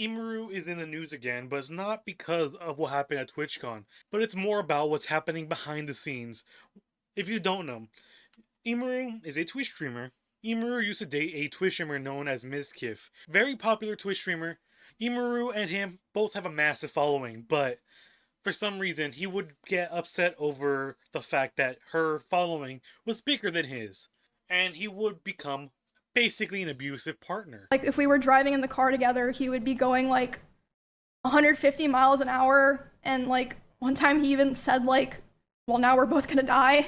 Emiru is in the news again, but it's not because of what happened at TwitchCon, but it's more about what's happening behind the scenes. If you don't know, Emiru is a Twitch streamer. Emiru used to date a Twitch streamer known as Mizkif. Very popular Twitch streamer. Emiru and him both have a massive following, but for some reason he would get upset over the fact that her following was bigger than his, and he would become basically an abusive partner. Like, if we were driving in the car together, he would be going like 150 miles an hour, and like one time he even said like, well, now we're both gonna die,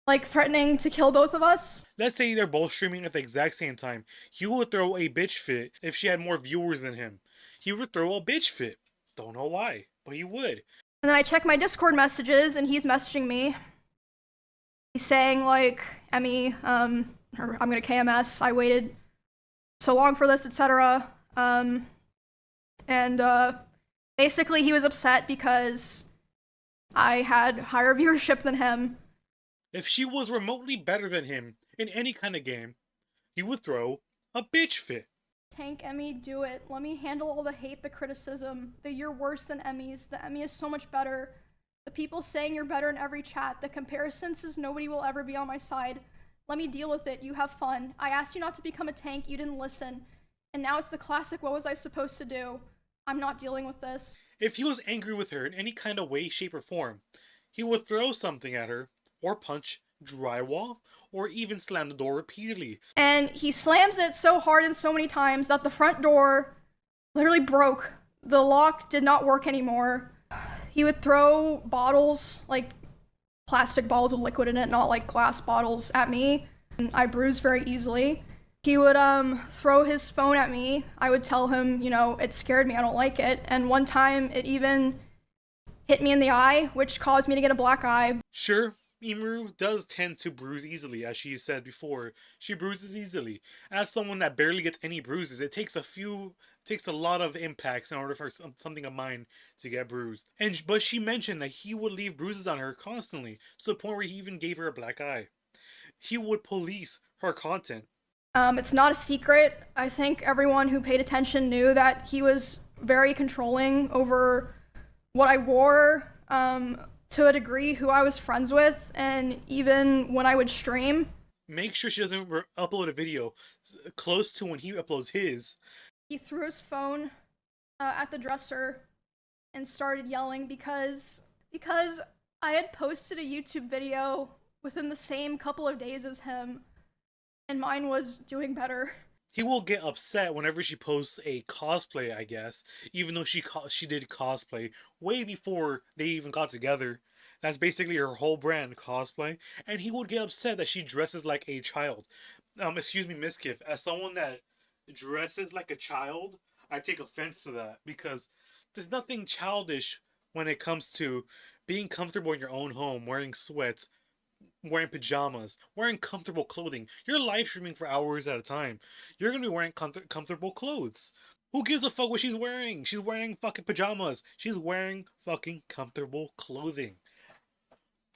like threatening to kill both of us. Let's say they're both streaming at the exact same time. He would throw a bitch fit if she had more viewers than him. He would throw a bitch fit. Don't know why, but he would. And then I check my Discord messages, and he's messaging me. He's saying like, Emmy, or I'm gonna KMS. I waited so long for this, etc. Basically he was upset because I had higher viewership than him. If she was remotely better than him in any kind of game, he would throw a bitch fit. Tank Emmy, do it. Let me handle all the hate, the criticism, the you're worse than Emmys, the Emmy is so much better, the people saying you're better in every chat, the comparisons says nobody will ever be on my side. Let me deal with it, you have fun. I asked you not to become a tank, you didn't listen. And now it's the classic, what was I supposed to do? I'm not dealing with this. If he was angry with her in any kind of way, shape, or form, he would throw something at her, or punch drywall, or even slam the door repeatedly. And he slams it so hard and so many times that the front door literally broke. The lock did not work anymore. He would throw bottles, like plastic bottles with liquid in it, not like glass bottles, at me. And I bruised very easily. He would throw his phone at me. I would tell him, you know, it scared me, I don't like it. And one time it even hit me in the eye, which caused me to get a black eye. Sure, Emiru does tend to bruise easily, as she said before. She bruises easily. As someone that barely gets any bruises, it takes a lot of impacts in order for something of mine to get bruised. But she mentioned that he would leave bruises on her constantly, to the point where he even gave her a black eye. He would police her content. It's not a secret. I think everyone who paid attention knew that he was very controlling over what I wore, to a degree, who I was friends with, and even when I would stream. Make sure she doesn't upload a video close to when he uploads his. He threw his phone at the dresser and started yelling because I had posted a YouTube video within the same couple of days as him, and mine was doing better. He will get upset whenever she posts a cosplay, I guess, even though she did cosplay way before they even got together. That's basically her whole brand, cosplay. And he would get upset that she dresses like a child. Excuse me, Mizkif. As someone that dresses like a child, I take offense to that, because there's nothing childish when it comes to being comfortable in your own home, wearing sweats, wearing pajamas, wearing comfortable clothing. You're live streaming for hours at a time. You're gonna be wearing comfortable clothes. Who gives a fuck what she's wearing? She's wearing fucking pajamas. She's wearing fucking comfortable clothing.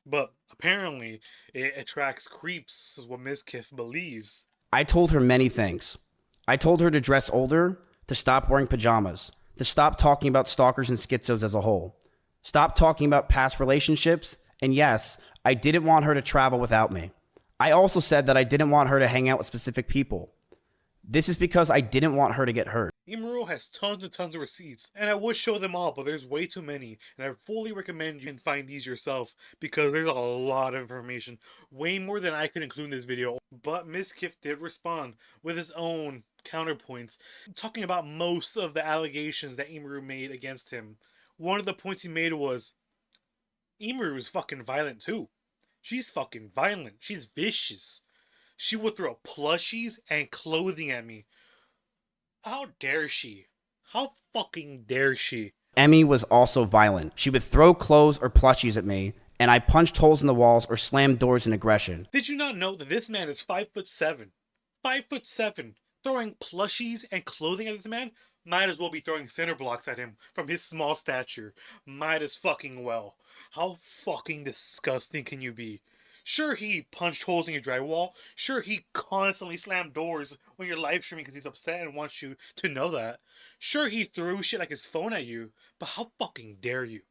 But apparently, it attracts creeps, is what Mizkif believes. I told her many things. I told her to dress older, to stop wearing pajamas, to stop talking about stalkers and schizos as a whole, stop talking about past relationships, and yes, I didn't want her to travel without me. I also said that I didn't want her to hang out with specific people. This is because I didn't want her to get hurt. Emiru has tons and tons of receipts, and I would show them all, but there's way too many, and I fully recommend you can find these yourself, because there's a lot of information, way more than I could include in this video. But Mizkif did respond with his own counterpoints, talking about most of the allegations that Emiru made against him. One of the points he made was, Emiru is fucking violent too. She's fucking violent. She's vicious. She would throw plushies and clothing at me. How dare she? How fucking dare she? Emmy was also violent. She would throw clothes or plushies at me, and I punched holes in the walls or slammed doors in aggression. Did you not know that this man is 5'7"? 5'7". Throwing plushies and clothing at this man? Might as well be throwing cinder blocks at him from his small stature. Might as fucking well. How fucking disgusting can you be? Sure, he punched holes in your drywall. Sure, he constantly slammed doors when you're live streaming because he's upset and wants you to know that. Sure, he threw shit like his phone at you, but how fucking dare you?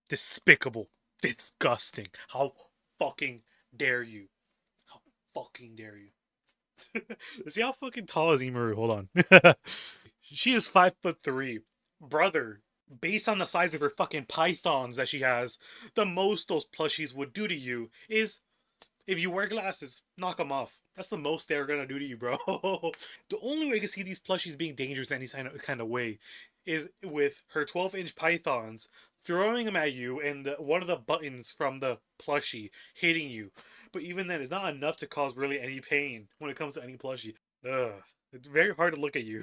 Despicable. Disgusting. How fucking dare you? How fucking dare you? See how fucking tall is Emiru? Hold on. She is 5'3". Brother, based on the size of her fucking pythons that she has, the most those plushies would do to you is, if you wear glasses, knock them off. That's the most they're gonna do to you, bro. The only way I can see these plushies being dangerous any kind of way is with her 12-inch pythons throwing them at you and one of the buttons from the plushie hitting you. But even then, it's not enough to cause really any pain when it comes to any plushie. Ugh. It's very hard to look at you.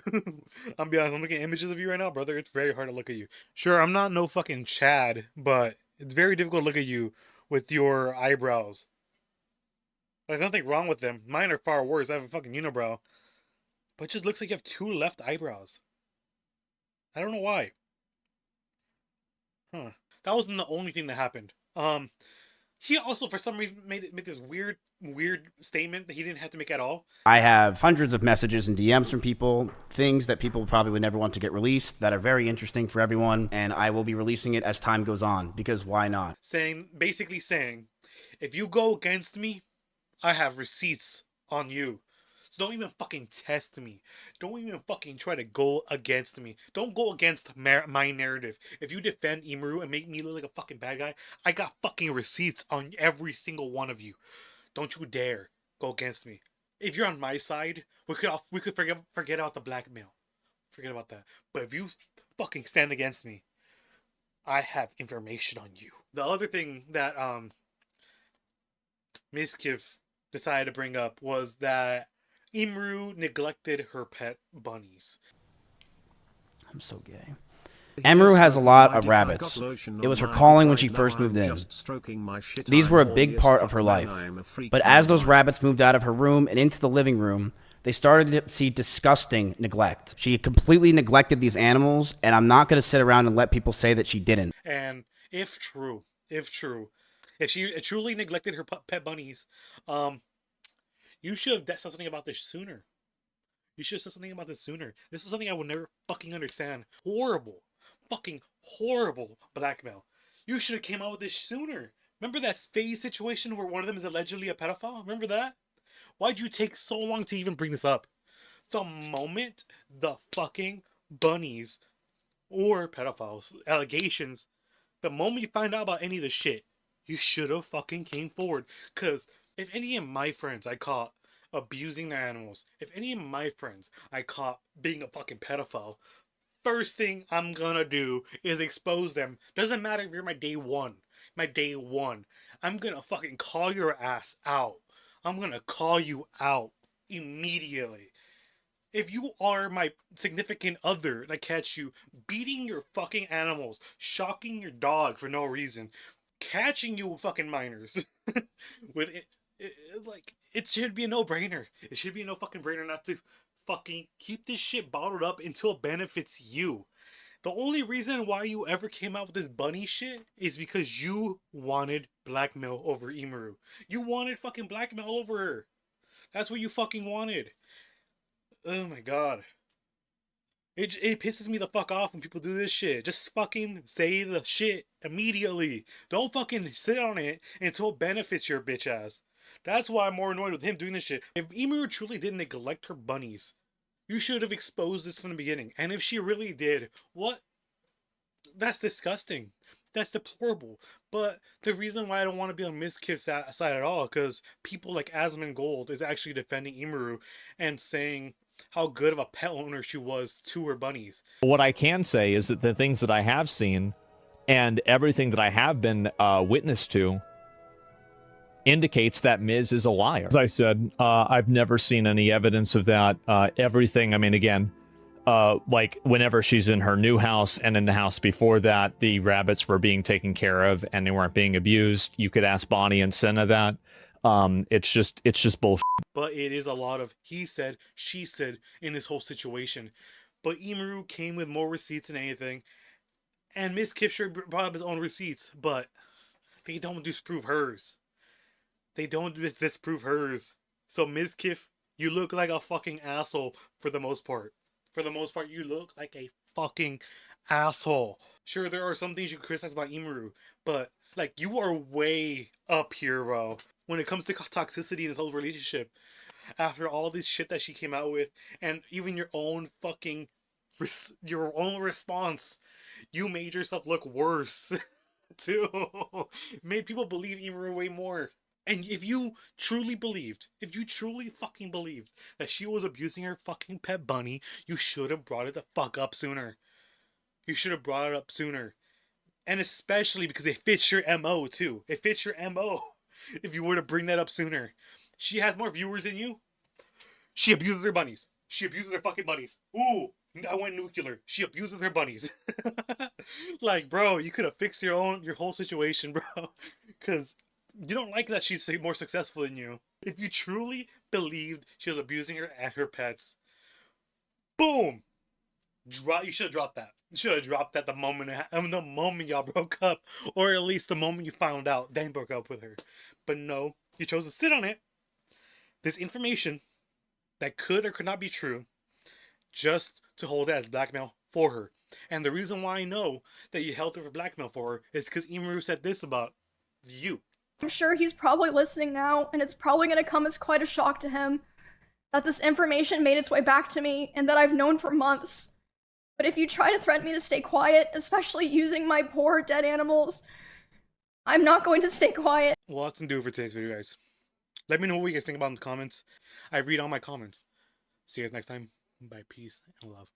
I'm be honest, I'm looking at images of you right now, brother. It's very hard to look at you. Sure, I'm not no fucking Chad, but it's very difficult to look at you with your eyebrows. There's nothing wrong with them. Mine are far worse. I have a fucking unibrow. But it just looks like you have two left eyebrows. I don't know why. Huh. That wasn't the only thing that happened. He also for some reason made this weird statement that he didn't have to make at all. I have hundreds of messages and DMs from people, things that people probably would never want to get released that are very interesting for everyone, and I will be releasing it as time goes on, because why not? Basically saying, if you go against me, I have receipts on you. So don't even fucking test me. Don't even fucking try to go against me. Don't go against my narrative. If you defend Emiru and make me look like a fucking bad guy, I got fucking receipts on every single one of you. Don't you dare go against me. If you're on my side, we could forget about the blackmail. Forget about that. But if you fucking stand against me, I have information on you. The other thing that Mizkif decided to bring up was that Emiru neglected her pet bunnies. I'm so gay. Emiru has a lot of rabbits. It was her calling when she first moved in. These were a big part of her life. But as those rabbits moved out of her room and into the living room, they started to see disgusting neglect. She completely neglected these animals, and I'm not going to sit around and let people say that she didn't. And if she truly neglected her pet bunnies, you should have said something about this sooner. You should have said something about this sooner. This is something I would never fucking understand. Horrible. Fucking horrible blackmail. You should have came out with this sooner. Remember that phase situation where one of them is allegedly a pedophile? Remember that? Why'd you take so long to even bring this up? The moment the fucking bunnies or pedophiles allegations, the moment you find out about any of the shit, you should have fucking came forward. Cause if any of my friends I caught abusing their animals, if any of my friends I caught being a fucking pedophile, first thing I'm gonna do is expose them. Doesn't matter if you're my day one. I'm gonna fucking call your ass out. I'm gonna call you out immediately. If you are my significant other and I catch you beating your fucking animals, shocking your dog for no reason, catching you fucking minors with it should be a no-brainer. It should be a no fucking brainer not to fucking keep this shit bottled up until it benefits you. The only reason why you ever came out with this bunny shit is because you wanted blackmail over Emiru. You wanted fucking blackmail over her. That's what you fucking wanted. Oh my god. It pisses me the fuck off when people do this shit. Just fucking say the shit immediately. Don't fucking sit on it until it benefits your bitch ass. That's why I'm more annoyed with him doing this shit. If Emiru truly didn't neglect her bunnies, you should have exposed this from the beginning. And if she really did, what? That's disgusting. That's deplorable. But the reason why I don't want to be on Mizkif's side at all, because people like Asmon Gold is actually defending Emiru and saying how good of a pet owner she was to her bunnies. What I can say is that the things that I have seen and everything that I have been witness to indicates that Miz is a liar. As I said, I've never seen any evidence of that. Everything, I mean, again, like whenever she's in her new house and in the house before that, the rabbits were being taken care of and they weren't being abused. You could ask Bonnie and Senna that. It's just bullshit. But it is a lot of he said, she said in this whole situation. But Emiru came with more receipts than anything. And Miss Kifsher brought up his own receipts, but They don't disprove hers. They don't disprove hers. So Mizkif, you look like a fucking asshole for the most part. For the most part, you look like a fucking asshole. Sure, there are some things you can criticize about Emiru, but like you are way up here, bro. When it comes to toxicity in this whole relationship, after all this shit that she came out with, and even your own fucking your own response, you made yourself look worse too. Made people believe Emiru way more. And if you truly believed, if you truly fucking believed that she was abusing her fucking pet bunny, you should have brought it the fuck up sooner. You should have brought it up sooner. And especially because it fits your MO too. It fits your MO if you were to bring that up sooner. She has more viewers than you. She abuses her bunnies. She abuses her fucking bunnies. Ooh, I went nuclear. She abuses her bunnies. Like, bro, you could have fixed your whole situation, bro. Cause you don't like that she's more successful than you. If you truly believed she was abusing her and her pets, boom, you should have dropped that. You should have dropped that the moment y'all broke up, or at least the moment you found out, then broke up with her. But no, you chose to sit on it. This information that could or could not be true, just to hold it as blackmail for her. And the reason why I know that you held it for blackmail for her is because Emiru said this about you. I'm sure he's probably listening now, and it's probably going to come as quite a shock to him that this information made its way back to me and that I've known for months. But if you try to threaten me to stay quiet, especially using my poor dead animals, I'm not going to stay quiet. Well, that's gonna do it for today's video, guys. Let me know what you guys think about in the comments. I read all my comments. See you guys next time. Bye, peace, and love.